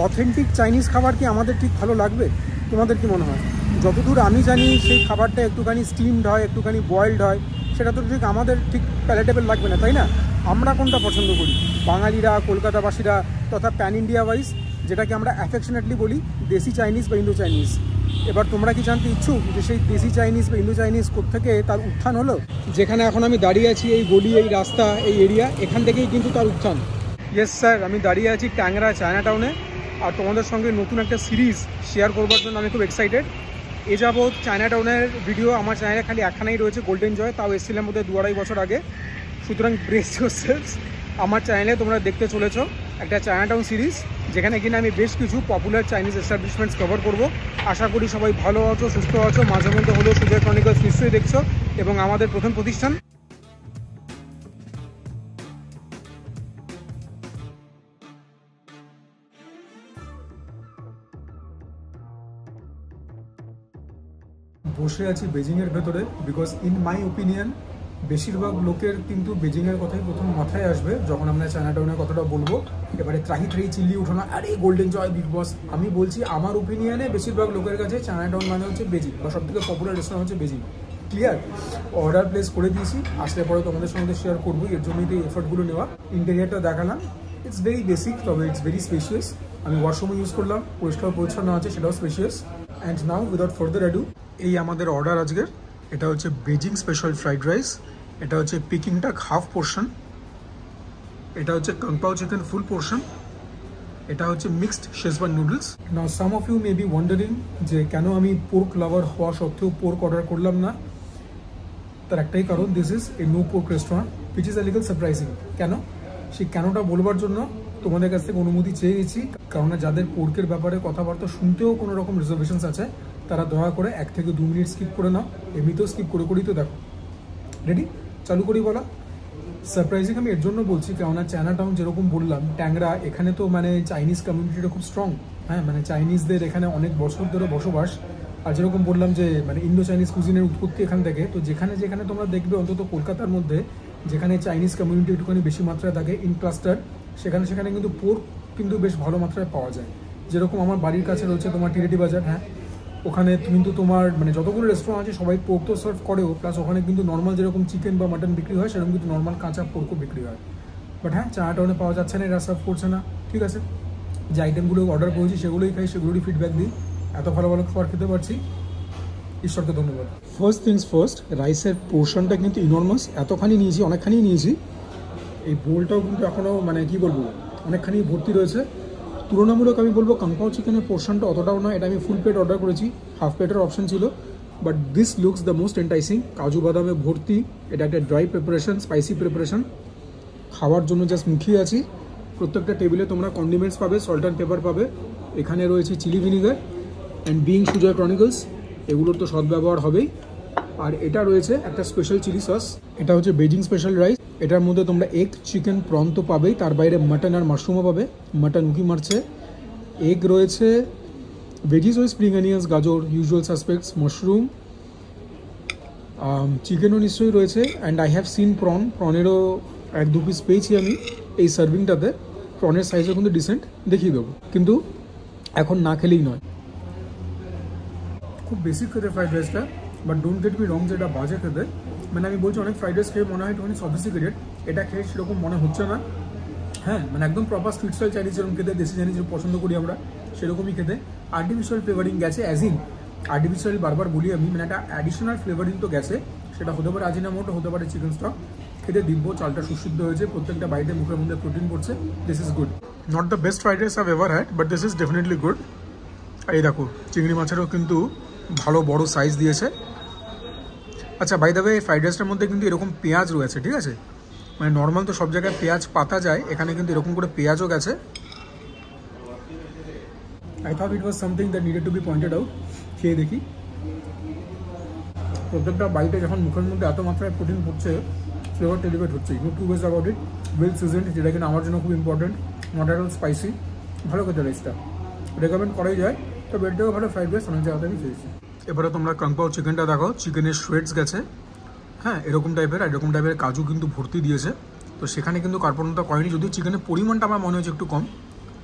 Authentic Chinese খাবার কি আমাদের ঠিক ভালো লাগবে? তোমাদের কি মনে হয়? যতদূর আমি জানি সেই খাবারটা একটুখানি স্টিমড হয়, একটুখানি বয়েলড হয়, সেটা তো ঠিক আমাদের ঠিক প্যালেটেবল লাগবে না, তাই না? আমরা কোনটা পছন্দ করি, বাঙালিরা, কলকাতাবাসীরা তথা প্যান ইন্ডিয়া ওয়াইজ, যেটাকে আমরা অ্যাফেকশনেটলি বলি দেশি চাইনিজ বা ইন্দো চাইনিজ। এবার তোমরা কি জানতে ইচ্ছুক যে সেই দেশি চাইনিজ বা ইন্দো চাইনিজ কোত্থেকে তার উত্থান হলো? যেখানে এখন আমি দাঁড়িয়ে আছি, এই গলি, এই রাস্তা, এই এরিয়া, এখান থেকেই কিন্তু তার উত্থান। ইয়েস স্যার, আমি দাঁড়িয়ে আছি ট্যাংরা চায়না টাউনে, আর তোমাদের সঙ্গে নতুন একটা সিরিজ শেয়ার করবার জন্য আমি খুব এক্সাইটেড। এ যাবৎ চায়না টাউনের ভিডিও আমার চ্যানেলে খালি একখানাই রয়েছে, গোল্ডেন জয়, তাও এসেছিলাম বোধহয় 2-2.5 বছর আগে। সুতরাং ব্রেস ইয়োরসেলভস, আমার চ্যানেলে তোমরা দেখতে চলেছো একটা চায়না টাউন সিরিজ, যেখানে কিনা আমি বেশ কিছু পপুলার চাইনিজ এস্টাবলিশমেন্টস কভার করব। আশা করি সবাই ভালো আছো, সুস্থ আছো, মাঝে মধ্যে হলেও সুজয় ক্রনিকলস নিশ্চয়ই দেখছো, এবং আমাদের প্রথম প্রতিষ্ঠান বসে আছি বেজিংয়ের ভেতরে। বিকজ ইন মাই ওপিনিয়ন বেশিরভাগ লোকের কিন্তু বেজিংয়ের কথাই প্রথম মাথায় আসবে যখন আমরা চায়না টাউনের কথাটা বলবো। এবারে ত্রাহি চিল্লি উঠোনা, আরে গোল্ডেন জয়, বিগ বস। আমি বলছি আমার ওপিনিয়নে বেশিরভাগ লোকের কাছে চায়না টাউন মানে হচ্ছে বেজিং, বা সব থেকে পপুলার রেস্টুরেন্ট হচ্ছে বেজিং। ক্লিয়ার? অর্ডার প্লেস করে দিয়েছি, আসলে পরে তোমাদের সঙ্গে শেয়ার করবো, এর জন্যই তো এফোর্টগুলো নেওয়া। ইন্টেরিয়ারটা দেখালাম, ইটস ভেরি বেসিক, তবে ইটস ভেরি স্পেশিয়াস। আমি ওয়াশরুমও ইউজ করলাম, পরিষ্কার পরিচ্ছন্ন আছে, সেটাও spacious. And now without further ado, এই আমাদের অর্ডার আজকের। এটা হচ্ছে বেজিং স্পেশাল ফ্রাইড রাইস, এটা হচ্ছে পিকিং টাক হাফ পোর্শন, এটা হচ্ছে কংপাও চিকেন ফুল পোর্শন, এটা হচ্ছে mixed Schezwan noodles. Now some of you may be wondering যে কেন আমি পোর্ক লাভার হওয়া সত্ত্বেও পোর্ক অর্ডার করলাম না। তার একটাই কারণ, this is a no pork restaurant, which is a little surprising. কেন? সেই কেনটা বলবার জন্য তোমাদের কাছ থেকে অনুমতি চেয়ে গেছি, কারণ যাদের পোর্কের ব্যাপারে কথাবার্তা শুনতেও কোনো রকম রিজার্ভেশনস আছে, তারা দয়া করে 1 থেকে 2 মিনিট স্কিপ করে নাও। এমনিতেও স্কিপ করে করেই তো দেখো। রেডি? চালু করি বলা। সারপ্রাইজিং আমি এর জন্য বলছি, কেননা চায়না টাউন যেরকম বললাম, ট্যাংরা, এখানে তো মানে চাইনিজ কমিউনিটিটা খুব স্ট্রং। হ্যাঁ, মানে চাইনিজদের এখানে অনেক বছর ধরে বসবাস। আর যেরকম বললাম যে মানে ইন্দো চাইনিজ কুজিনের উৎপত্তি এখান থেকে। তো যেখানে যেখানে তোমরা দেখবে, অন্তত কলকাতার মধ্যে যেখানে চাইনিজ কমিউনিটি একটুখানি বেশি মাত্রায় থাকে ইন ক্লাস্টার, সেখানে সেখানে কিন্তু পোর্ক কিন্তু বেশ ভালো মাত্রায় পাওয়া যায়। যেরকম আমার বাড়ির কাছে রয়েছে তোমার টিরেটি বাজার, হ্যাঁ, ওখানে কিন্তু তোমার মানে যতগুলো রেস্টুরেন্ট আছে সবাই পোর্ক তো সার্ভ করেও, প্লাস ওখানে কিন্তু নর্মাল যেরকম চিকেন বা মাটন বিক্রি হয় সেরকম কিন্তু নর্মাল কাঁচা পোর্কও বিক্রি হয়। বাট হ্যাঁ, চায়না টাউনে পাওয়া যাচ্ছে না, এরা সার্ভ করছে না। ঠিক আছে, যে আইটেমগুলো অর্ডার করেছি সেগুলোই খাই, সেগুলোরই ফিডব্যাক দিই। এত ভালো ভালো খাবার খেতে পারছি, ঈশ্বরকে ধন্যবাদ। ফার্স্ট থিংস ফার্স্ট, রাইসের পোর্শনটা কিন্তু ইনর্মাস, এতখানি নিয়েছি, অনেকখানি নিয়েছি। এই বোলটাও কিন্তু এখনও মানে কি বলবো, অনেকখানি ভর্তি রয়েছে। তুলনামূলক আমি বলবো কাংপাও চিকেনের পোর্শনটা অতটাও নয়। এটা আমি ফুল প্লেট অর্ডার করেছি, হাফ প্লেটের অপশন ছিল, but this looks the most enticing. কাজু বাদামে ভর্তি, এটা একটা ড্রাই প্রিপারেশন, স্পাইসি প্রিপারেশন। খাওয়ার জন্য জাস্ট মুখিয়ে আছি। প্রত্যেকটা টেবিলে তোমরা কন্ডিমেন্টস পাবে, সল্ট অ্যান্ড পেপার পাবে। এখানে রয়েছে chilli vinegar, and being Sujay chronicles এগুলোর তো সদ্ব্যবহার হবেই। আর এটা রয়েছে একটা স্পেশাল চিলি সস, এটা হচ্ছে বেজিং স্পেশাল রাইস। এটার মধ্যে তোমরা এগ, চিকেন, প্রন তো পাবেই, তার বাইরে মাটন আর মাশরুমও পাবে। মাটন উকি মারছে, এগ রয়েছে, ভেজিস ওই স্প্রিং অনিয়ন্স, গাজর, ইউজুয়াল সাসপেক্টস, মাশরুম, চিকেনও নিশ্চয়ই রয়েছে। And I have seen prawn, প্রনেরও 1-2 পিস পেয়েছি আমি এই সার্ভিংটাতে। প্রনের সাইজও কিন্তু ডিসেন্ট, দেখিয়ে দেবো, কিন্তু এখন না খেলেই নয়। খুব বেসিক খেতে ফ্রাইড রাইসটা, বাট ডোন্ট গেট মি রং যে এটা বাজে খেতে। মানে আমি বলছি অনেক ফ্রাইড রাইস খেয়ে মনে হয় একটুখানি সফিস্টিকেটেড, এটা খেয়ে সেরকম মনে হচ্ছে না। হ্যাঁ, মানে একদম প্রপার স্ট্রিট স্টাইল চাইনিজ যেরকম খেতে, দেশি চাইনিজ যেরকম পছন্দ করি আমরা, সেরকমই খেতে। আর্টিফিশিয়াল ফ্লেভারিং গেছে, অ্যাজ ইন আর্টিফিশিয়াল বারবার বলি আমি, মানে একটা অ্যাডিশনাল ফ্লেভারিং তো গেছে। সেটা হতে পারে আজিনামোটো, হতে পারে চিকেন স্টক। খেতে দিব্য, চালটা সুসিদ্ধ হয়েছে, প্রত্যেকটা বাইটে মুখের মধ্যে প্রোটিন পড়ছে। This is good. Not the best fried rice I've ever had, but this is definitely good. এই দেখো, চিংড়ি মাছেরও কিন্তু ভালো বড় সাইজ দিয়েছে। আচ্ছা, বাই দ্য ওয়ে, এই ফ্রাইড রাইসটার মধ্যে কিন্তু এরকম পেঁয়াজ রয়েছে, ঠিক আছে? মানে নর্মাল তো সব জায়গায় পেঁয়াজ পাতা যায়, এখানে কিন্তু এরকম করে পেঁয়াজও গেছে। I thought it was something that needed to be pointed out. খেয়ে দেখি। প্রত্যেকটা বাইটে যখন মুখের মধ্যে এত মাত্রায় প্রোটিন পড়ছে, ফ্লেভার টেলিভেট হচ্ছে। No two ways about it. Well seasoned, যেটা কিনা আমার জন্য খুব important. Not at all spicy, ভালো খেতে রাইসটা, রেকমেন্ড করাই যায়। তবে এটাও ভালো ফ্রাইড রাইস, অনেক জায়গাতে আমি খেয়েছি। এবারে তোমরা কাংপাও চিকেনটা দেখো, চিকেনের শ্রেডস গেছে, হ্যাঁ, এরকম টাইপের। আর এরকম টাইপের কাজু কিন্তু ভর্তি দিয়েছে, তো সেখানে কিন্তু কার্পণ্যতা করেনি, যদিও চিকেনের পরিমাণটা আমার মনে হচ্ছে একটু কম।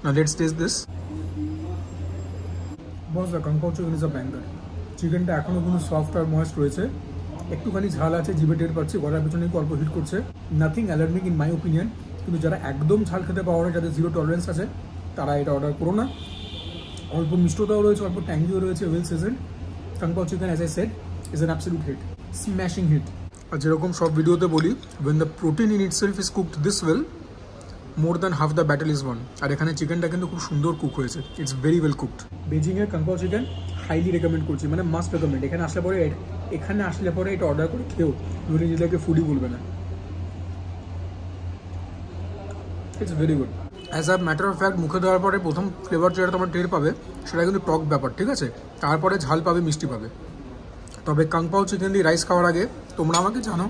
না, let's taste this. Boss the kung pao chicken is a banger. চিকেনটা এখনও কিন্তু সফট আর ময়েস্ট রয়েছে, একটুখানি ঝাল আছে, জিভে টের পাচ্ছি, গলার পেছনে অল্প হিট করছে, নাথিং অ্যালার্মিক ইন মাই ওপিনিয়ন। কিন্তু যারা একদম ঝাল খেতে পারো না, যাদের জিরো টলারেন্স আছে, তারা এটা অর্ডার করো না। অল্প মিষ্টতাও রয়েছে, অল্প ট্যাঙ্গিও রয়েছে, well seasoned. Kung pao chicken as I said is an absolute hit, smashing hit. আর যেরকম সব ভিডিওতে বলি, when the protein in itself is cooked this well, more than half the battle is won। আর এখানে চিকেনটা কিন্তু খুব সুন্দর কুক হয়েছে, it's very well cooked. বেজিংয়ের Kang pao chicken highly recommend করছি, মানে মাস্ট রেকমেন্ড। এখানে আসলে পরে এটা অর্ডার করে খেও, তুমি নিজেদেরকে ফুডি বলবে না। It's very good. As a matter of fact, মুখে দেওয়ার পরে প্রথম ফ্লেভার যেটা তোমার টের পাবে সেটা কিন্তু টক ব্যাপার, ঠিক আছে? তারপরে ঝাল পাবে, মিষ্টি পাবে। তবে কাং পাও চিকেন দিয়ে রাইস খাওয়ার আগে তোমরা আমাকে জানো,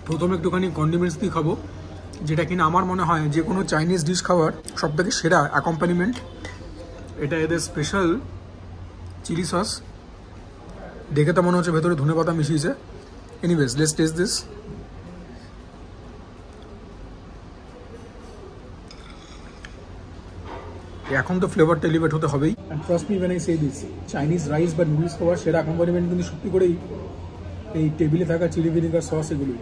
প্রথমে একটুখানি কন্ডিমেন্টস দিয়ে খাবো, যেটা কিনা আমার মনে হয় যে কোনো চাইনিজ ডিশ খাওয়ার সবথেকে সেরা অ্যাকম্পানিমেন্ট। এটা এদের স্পেশাল চিলি সস, দেখে তো মনে হচ্ছে ভেতরে ধনেপাতা মিশিয়েছে। Anyways, let's taste this. এখন তো ফ্লেভারটা এলিভেট হতে হবেই। And trust me when I say this, Chinese rice বা নুডলস খাওয়ার সেরা অ্যাকম্পানিমেন্ট কিন্তু সত্যি করেই এই টেবিলে থাকা চিলি ভিনেগার সস, এগুলোই।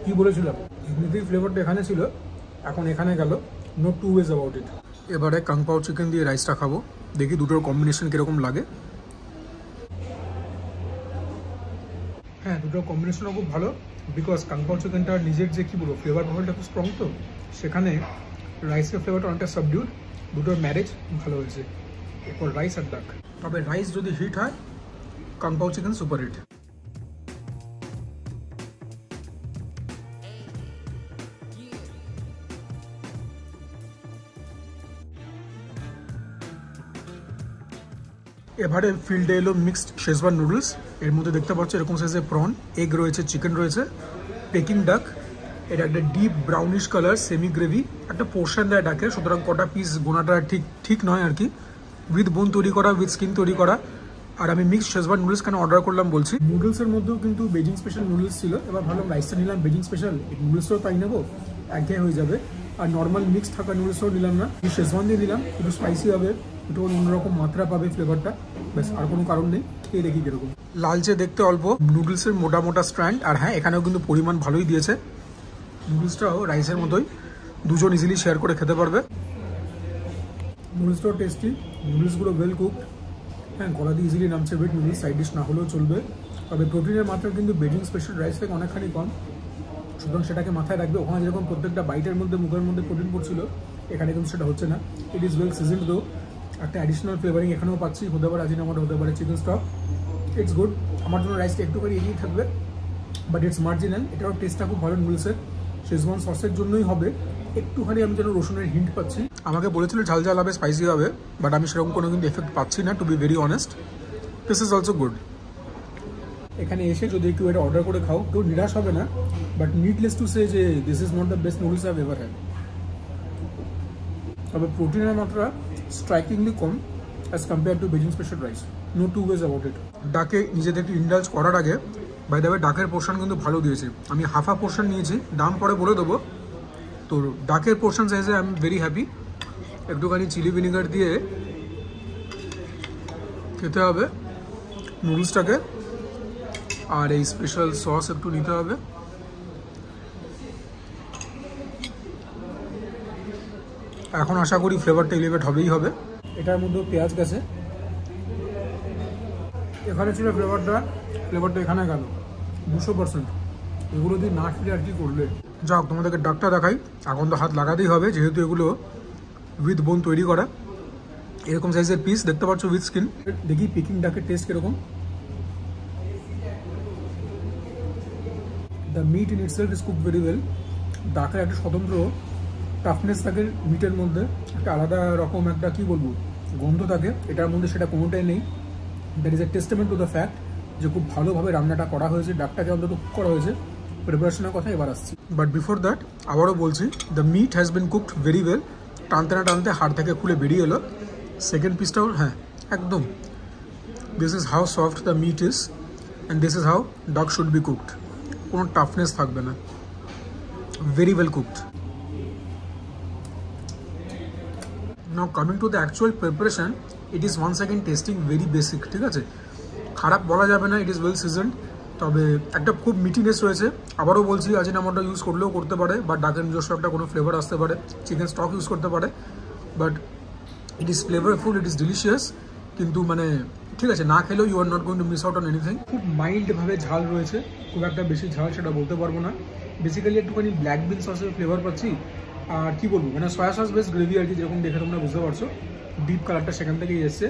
কি বলেছিলাম, এমনিতেই ফ্লেভারটা এখানে ছিল, এখন এখানে গেল, no two ways about it. এবারে কাং পাও চিকেন দিয়ে রাইসটা খাবো, দেখি দুটোর কম্বিনেশন কীরকম লাগে। হ্যাঁ, দুটোর কম্বিনেশনও খুব ভালো, বিকজ কাং পাও চিকেনটার নিজের যে কী বলবো ফ্লেভার প্রোফাইলটা খুব স্ট্রং, তো সেখানে রাইসের ফ্লেভারটা অনেকটা সাবডিউড। দুটোর ম্যারেজ ভালো হয়েছে, এরপর রাইস আর ডাক। তবে রাইস যদি হিট হয়, Kang pao chicken super hit. এবারে ফিল্ডে এলো মিক্সড শেজওয়ান নুডলস। এর মধ্যে দেখতে পাচ্ছ এরকম সাইজের প্রন, এগ রয়েছে, চিকেন রয়েছে, পেকিং ডাক। এটা একটা deep brownish colour semi gravy, একটা পোর্শন দেয় ডাকের, সুতরাং কটা পিস গোনাটা ঠিক নয় আর কি। উইথ বোন তৈরি করা, উইথ স্কিন তৈরি করা। আর আমি মিক্সড শেজওয়ান নুডলস কেন অর্ডার করলাম বলছি, নুডলসের মধ্যেও কিন্তু বেজিং স্পেশাল নুডলস ছিল। এবার ভাবলাম রাইসটা নিলাম বেজিং স্পেশাল, এই নুডলসটাও তাই নেবো, একঘেয়ে হয়ে যাবে। আর নর্মাল মিক্স থাকা নুডলসটাও নিলাম না, শেজওয়ান দিয়ে দিলাম, একটু স্পাইসি হবে, একটু অন্যরকম মাত্রা পাবে ফ্লেভারটা, ব্যাস, আর কোনো কারণ নেই। খেয়ে দেখি কিরকম। লালচে দেখতে অল্প, নুডলসের মোটা মোটা স্ট্র্যান্ড, আর হ্যাঁ এখানেও কিন্তু পরিমাণ ভালোই দিয়েছে। নুডলসটাও রাইসের মতোই, দুজন ইজিলি শেয়ার করে খেতে পারবে। নুডলসটাও টেস্টি, নুডলসগুলো ওয়েল কুকড। হ্যাঁ, গলা দিয়ে ইজিলি নামছে ওয়েট, নুডলস সাইড ডিশ না হলেও চলবে। তবে প্রোটিনের মাত্রা কিন্তু বেজিং স্পেশাল রাইস থেকে অনেকখানি কম, সুতরাং সেটাকে মাথায় রাখবে। ওখানে যেরকম প্রত্যেকটা বাইটের মধ্যে মুখের মধ্যে প্রোটিন পড়ছিল, এখানে কিন্তু সেটা হচ্ছে না। ইট ইজ ওয়েল সিজনড দো, একটা অ্যাডিশনাল ফ্লেভারিং এখানেও পাচ্ছি, হতে পারে আজিনামোটো, হতে পারে চিকেন স্টক। It's good. আমার জন্য রাইসটা একটুখানি এগিয়ে থাকবে, বাট ইটস মার্জিনাল। এটাও টেস্টটা খুব ভালো নুডলসের, শেজওয়ান সসের জন্যই হবে। একটুখানি আমি যেন রসুনের হিন্ট পাচ্ছি। আমাকে বলেছিল ঝাল ঝাল হবে, স্পাইসি হবে, বাট আমি সেরকম কোনো কিন্তু এফেক্ট পাচ্ছি না, to be very honest. This is also good. এখানে এসে যদি একটু এটা অর্ডার করে খাও, কেউ নিরাশ হবে না, বাট নিডলেস টু সে যে this is not the best noodles I have ever had. তবে প্রোটিনের মাত্রা স্ট্রাইকিংলি কম as compare to Beijing special rice, no two ways about it. ডাকে নিজেদেরকে ইন্ডালজ করার আগে বাই দ্য ওয়ে ডাকের পোর্শন কিন্তু ভালো দিয়েছে। আমি হাফা পোর্শন নিয়েছি, দাম পরে বলে দেবো। তো ডাকের পোর্শন সাইজে আই এম ভেরি হ্যাপি। একটুখানি চিলি ভিনেগার দিয়ে খেতে হবে নুডলসটাকে, আর এই স্পেশাল সস একটু নিতে হবে। এখন আশা করি ফ্লেভারটা এলিভেট হবেই হবে। এটার মধ্যে পেঁয়াজ গেছে, এখানে ছিল ফ্লেভারটা এখানে গেল 200%। এগুলো দিয়ে না ফিরে আর কি করলে। যাক, তোমাদেরকে ডাকটা দেখাই। এখন তো হাত লাগাতেই হবে, যেহেতু এগুলো উইথ বোন তৈরি করা। এরকম সাইজের পিস দেখতে পাচ্ছ উইথ স্কিন। দেখি পিকিং ডাকের টেস্ট কিরকম। The meat in itself is cooked very well. ডাকের একটা স্বতন্ত্র টাফনেস থাকে মিটের মধ্যে, একটা আলাদা রকম একটা কী বলবো গন্ধ থাকে, এটার মধ্যে সেটা কোনোটাই নেই। That is a testament to the fact যে খুব ভালোভাবে রান্নাটা করা হয়েছে, ডাকটাকে অন্তত কুক করা হয়েছে। প্রিপারেশনের কথা এবার আসছি, বাট বিফোর দ্যাট আবারও বলছি, the meat has been cooked very well. টানতে না টানতে হাড় থেকে খুলে বেরিয়ে এলো। সেকেন্ড পিসটাও হ্যাঁ একদম, this is how soft the meat is and this is how ডাক শুড বি কুকড। কোনো টাফনেস থাকবে না, very well cooked. Now coming to the actual preparation, it is one second testing very basic, ঠিক আছে, খারাপ বলা যাবে না, ইট ইজ ওয়েল সিজনড। তবে একটা খুব মিটিনেস রয়েছে। আবারও বলছি, আজিনামোটো ইউজ করলেও করতে পারে, বা ডাকের নিজস্ব একটা কোনো ফ্লেভার আসতে পারে, চিকেন স্টক ইউজ করতে পারে, but it is flavourful, it is delicious. কিন্তু মানে ঠিক আছে, না খেলেও you are not going to miss out on anything. খুব মাইল্ডভাবে ঝাল রয়েছে, খুব একটা বেশি ঝাল সেটা বলতে পারবো না। বেসিক্যালি একটুখানি ব্ল্যাক বিন সসের ফ্লেভার পাচ্ছি, আর কী বলবো, মানে সয়া সস বেস গ্রেভি আর কি, যেরকম দেখে তোমরা বুঝতে পারছো, ডিপ কালারটা সেখান থেকেই এসছে।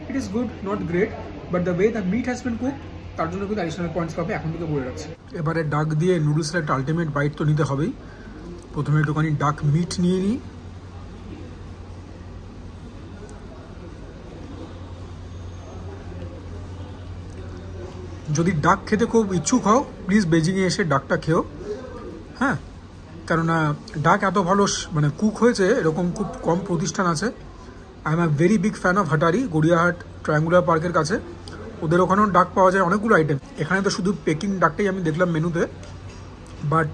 It is good, not great, but the way the meat has been cook, তার জন্য কিন্তু অ্যাডিশনাল পয়েন্টস পাবে, এখন থেকে বলে রাখছি। এবারে ডাক দিয়ে নুডলসের একটা আলটিমেট বাইট তো নিতে হবেই। প্রথমে একটুখানি ডাক মিট নিয়ে নিই। যদি ডাক খেতে খুব ইচ্ছুক হও, প্লিজ বেজিংয়ে এসে ডাকটা খেও, হ্যাঁ, কেননা ডাক এত ভালো মানে কুক হয়েছে এরকম খুব কম প্রতিষ্ঠান আছে। I am a very big fan of Hatari, Gariahat triangular পার্কের কাছে। ওদের ওখানেও ডাক পাওয়া যায় অনেকগুলো আইটেম। এখানে তো শুধু পেকিং ডাকটাই আমি দেখলাম মেনুতে, but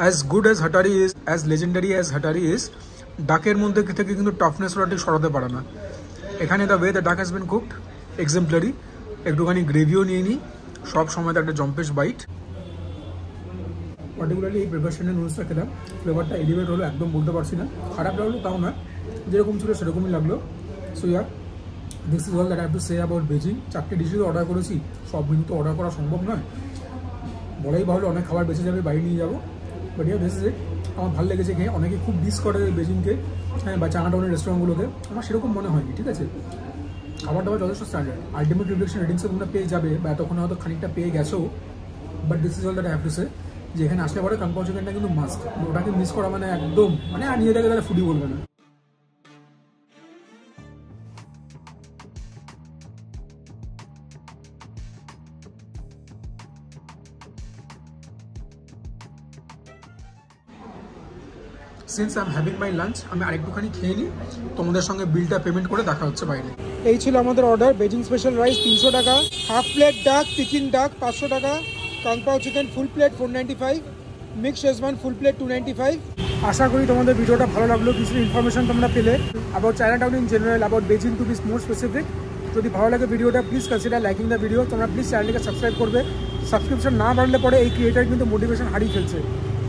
as good as Hatari is, as legendary as Hatari is, ডাকের মধ্যে থেকে কিন্তু টাফনেস ওরা ঠিক সরাতে পারে না। এখানে দ্য ওয়ে দ্য ডাক হ্যাজ বিন কুকড এক্সাম্পলারি। একটুখানি গ্রেভিও নিয়ে নিই, সব সময় তো একটা জম্পেশ বাইট। পার্টিকুলারলি এই প্রিপারেশনের নুডলসটা খেলাম, ফ্লেভারটা এলিভেট হলো, একদম বলতে পারছি না, খারাপ লাগলো তাও না, যেরকম ছিল সেরকমই লাগলো। So yeah this is all that I have to say about Beijing. 4টে ডিশে অর্ডার করেছি, সব মেনু তো অর্ডার করা সম্ভব নয়, বলাই ভালো, অনেক খাবার বেঁচে যাবে, বাইরে নিয়ে যাবো। But year this is it. আমার ভালো লেগেছে খেয়ে। অনেকে খুব ডিস করে বেজিংকে, হ্যাঁ, বা চায়নাটাউনের রেস্টুরেন্টগুলোকে, আমার সেরকম মনে হয়নি, ঠিক আছে, খাবার দাবার যথেষ্ট স্ট্যান্ডার্ড। আলটিমেট রিফ্লেকশন রেটিংসে তোমরা পেয়ে যাবে, বা এতক্ষণে হয়তো খানিকটা পেয়ে গেছো। But this is all that I have to say, যে এখানে আসলে পরে কাং পাও চিকেনটা কিন্তু মাস্ট, ওটাকে মিস করা মানে একদম, মানে আর নিজেটাকে তারা ফুডি বলবে না। Since I am having my lunch, আমি আরেকটুখানি খেয়ে নিই, তোমাদের সঙ্গে বিলটা পেমেন্ট করে দেখা হচ্ছে বাইরে। এই ছিল আমাদের অর্ডার। বেজিং স্পেশাল রাইস 300 টাকা, হাফ প্লেট ডাক পিকিং ডাক 500 টাকা, kung pao chicken full plate 495, mix Schezwan full plate 295। আশা করি তোমাদের ভিডিওটা ভালো লাগলো, কিছু ইনফরমেশন তোমরা পেলে about Chinatown in general, about Beijing to be more specific. যদি ভালো লাগে ভিডিওটা, please consider liking the video. তোমরা প্লিজ চ্যানেলটিকে সাবস্ক্রাইব করবে। সাবস্ক্রিপশন না বাড়লে পরে এই ক্রিয়েটার কিন্তু মোটিভেশন হারিয়ে ফেলছে।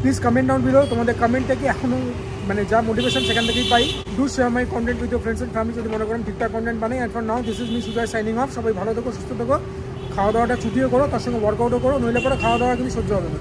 প্লিজ কমেন্ট ডাউন বিলো, তোমাদের কমেন্ট থেকে এখনও মানে যা মোটিভেশন সেখান থেকেই পাই। Do share my content with your friends and family, যদি মনে করেন ঠিকঠাক কন্টেন্ট বানাই। And for now this is me Sujay signing off. সবাই ভালো থেকো, সুস্থ থেকো, খাওয়া দাওয়াটা ছুটিও করো, তার সঙ্গে ওয়ার্কআউটও করো, নইলে পরে খাওয়া দাওয়া কিন্তু সহ্য হবে না।